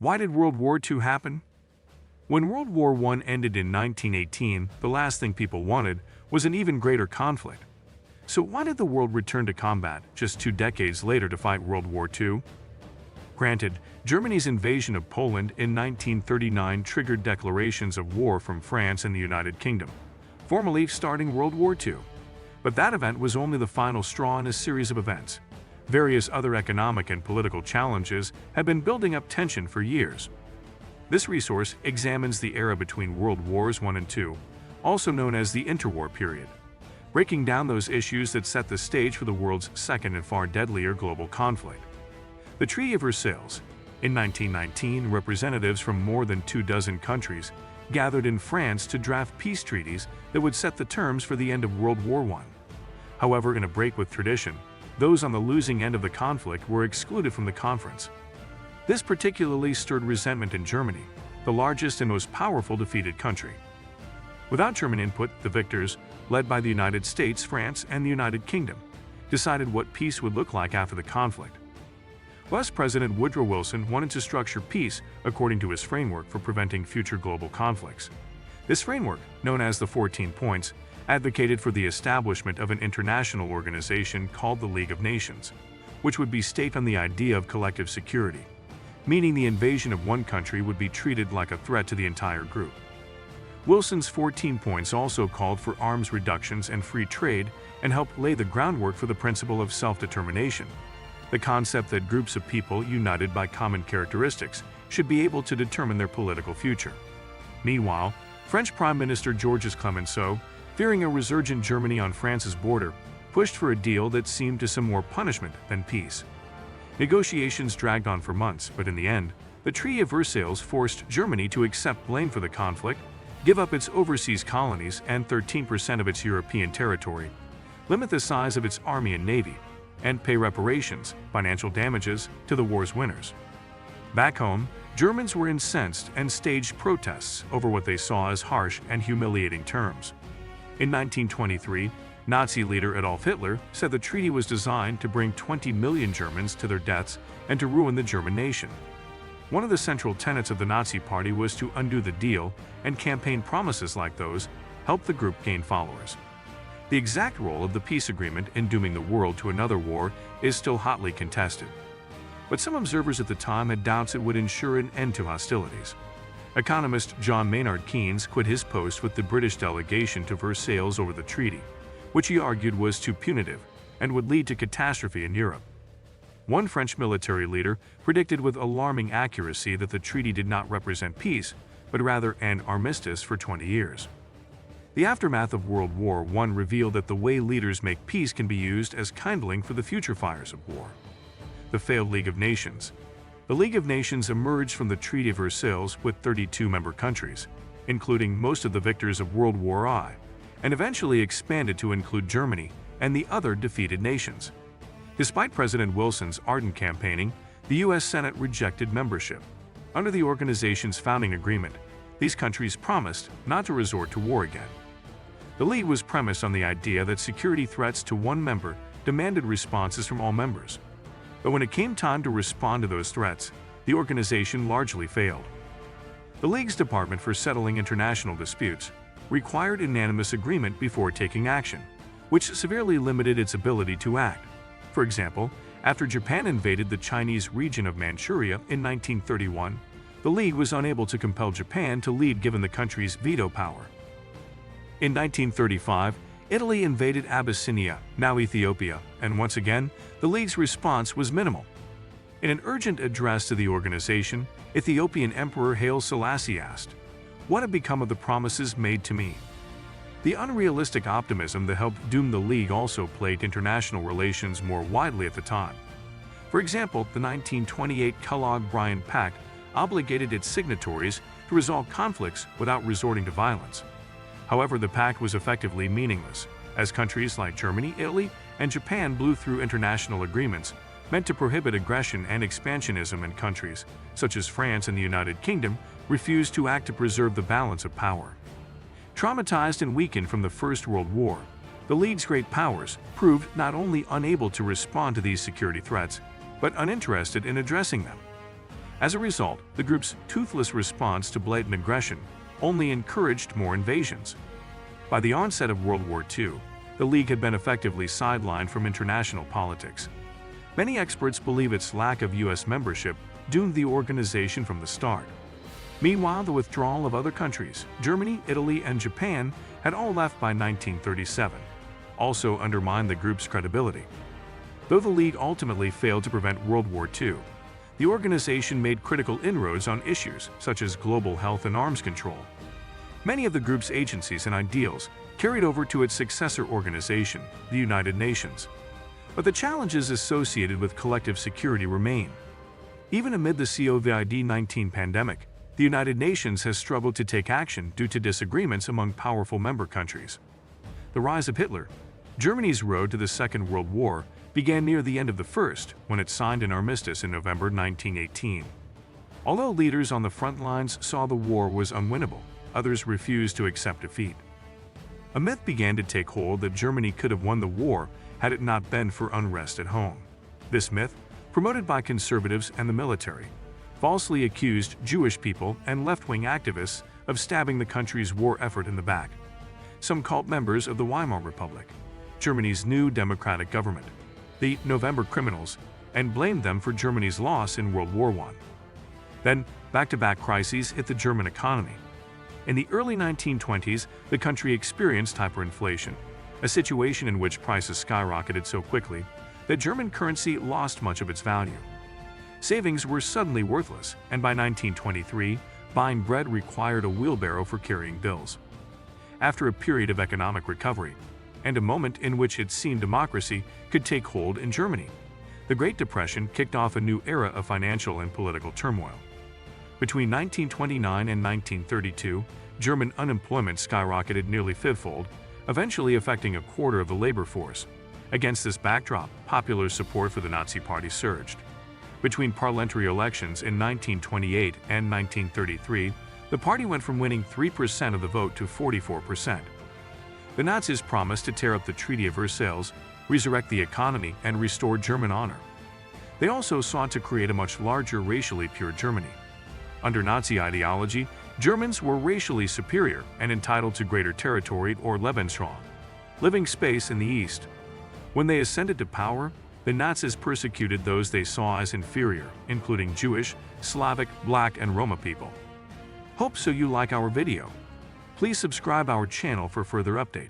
Why did World War II happen? When World War I ended in 1918, the last thing people wanted was an even greater conflict. So why did the world return to combat just 2 decades later to fight World War II? Granted, Germany's invasion of Poland in 1939 triggered declarations of war from France and the United Kingdom, formally starting World War II. But that event was only the final straw in a series of events. Various other economic and political challenges had been building up tension for years. This resource examines the era between World Wars I and II, also known as the interwar period, breaking down those issues that set the stage for the world's second and far deadlier global conflict. The Treaty of Versailles. In 1919, representatives from more than 24 countries gathered in France to draft peace treaties that would set the terms for the end of World War I. However, in a break with tradition, those on the losing end of the conflict were excluded from the conference. This particularly stirred resentment in Germany, the largest and most powerful defeated country. Without German input, the victors, led by the United States, France, and the United Kingdom, decided what peace would look like after the conflict. Thus, President Woodrow Wilson wanted to structure peace according to his framework for preventing future global conflicts. This framework, known as the 14 Points, advocated for the establishment of an international organization called the League of Nations, which would be based on the idea of collective security, meaning the invasion of one country would be treated like a threat to the entire group. Wilson's 14 points also called for arms reductions and free trade and helped lay the groundwork for the principle of self-determination, the concept that groups of people united by common characteristics should be able to determine their political future. Meanwhile, French Prime Minister Georges Clemenceau, fearing a resurgent Germany on France's border, pushed for a deal that seemed to some more punishment than peace. Negotiations dragged on for months, but in the end, the Treaty of Versailles forced Germany to accept blame for the conflict, give up its overseas colonies and 13% of its European territory, limit the size of its army and navy, and pay reparations, financial damages, to the war's winners. Back home, Germans were incensed and staged protests over what they saw as harsh and humiliating terms. In 1923, Nazi leader Adolf Hitler said the treaty was designed to bring 20 million Germans to their deaths and to ruin the German nation. One of the central tenets of the Nazi Party was to undo the deal, and campaign promises like those helped the group gain followers. The exact role of the peace agreement in dooming the world to another war is still hotly contested. But some observers at the time had doubts it would ensure an end to hostilities. Economist John Maynard Keynes quit his post with the British delegation to Versailles over the treaty, which he argued was too punitive and would lead to catastrophe in Europe. One French military leader predicted with alarming accuracy that the treaty did not represent peace, but rather an armistice for 20 years. The aftermath of World War I revealed that the way leaders make peace can be used as kindling for the future fires of war. The failed League of Nations. The League of Nations emerged from the Treaty of Versailles with 32 member countries, including most of the victors of World War I, and eventually expanded to include Germany and the other defeated nations. Despite President Wilson's ardent campaigning, the U.S. Senate rejected membership. Under the organization's founding agreement, these countries promised not to resort to war again. The League was premised on the idea that security threats to one member demanded responses from all members. But when it came time to respond to those threats, the organization largely failed. The League's Department for Settling International Disputes required unanimous agreement before taking action, which severely limited its ability to act. For example, after Japan invaded the Chinese region of Manchuria in 1931, the League was unable to compel Japan to lead given the country's veto power. In 1935, Italy invaded Abyssinia, now Ethiopia, and once again, the League's response was minimal. In an urgent address to the organization, Ethiopian Emperor Haile Selassie asked, "What had become of the promises made to me?" The unrealistic optimism that helped doom the League also plagued international relations more widely at the time. For example, the 1928 Kellogg-Briand Pact obligated its signatories to resolve conflicts without resorting to violence. However, the pact was effectively meaningless, as countries like Germany, Italy, and Japan blew through international agreements meant to prohibit aggression and expansionism, and countries, such as France and the United Kingdom, refused to act to preserve the balance of power. Traumatized and weakened from the First World War, the League's great powers proved not only unable to respond to these security threats, but uninterested in addressing them. As a result, the group's toothless response to blatant aggression only encouraged more invasions. By the onset of World War II, the League had been effectively sidelined from international politics. Many experts believe its lack of U.S. membership doomed the organization from the start. Meanwhile, the withdrawal of other countries, Germany, Italy, and Japan, had all left by 1937, also undermined the group's credibility. Though the League ultimately failed to prevent World War II, the organization made critical inroads on issues such as global health and arms control. Many of the group's agencies and ideals carried over to its successor organization, the United Nations. But the challenges associated with collective security remain. Even amid the COVID-19 pandemic, the United Nations has struggled to take action due to disagreements among powerful member countries. The rise of Hitler, Germany's road to the Second World War, began near the end of the First when it signed an armistice in November 1918. Although leaders on the front lines saw the war was unwinnable, others refused to accept defeat. A myth began to take hold that Germany could have won the war had it not been for unrest at home. This myth, promoted by conservatives and the military, falsely accused Jewish people and left-wing activists of stabbing the country's war effort in the back. Some cult members of the Weimar Republic, Germany's new democratic government, the November criminals, and blamed them for Germany's loss in World War I. Then, back-to-back crises hit the German economy. In the early 1920s, the country experienced hyperinflation, a situation in which prices skyrocketed so quickly that German currency lost much of its value. Savings were suddenly worthless, and by 1923, buying bread required a wheelbarrow for carrying bills. After a period of economic recovery, and a moment in which it seemed democracy could take hold in Germany, the Great Depression kicked off a new era of financial and political turmoil. Between 1929 and 1932, German unemployment skyrocketed nearly fivfold, eventually affecting a quarter of the labor force. Against this backdrop, popular support for the Nazi Party surged. Between parliamentary elections in 1928 and 1933, the party went from winning 3% of the vote to 44%. The Nazis promised to tear up the Treaty of Versailles, resurrect the economy, and restore German honor. They also sought to create a much larger racially pure Germany. Under Nazi ideology, Germans were racially superior and entitled to greater territory or Lebensraum, living space in the East. When they ascended to power, the Nazis persecuted those they saw as inferior, including Jewish, Slavic, Black, and Roma people. Hope so you like our video. Please subscribe our channel for further update.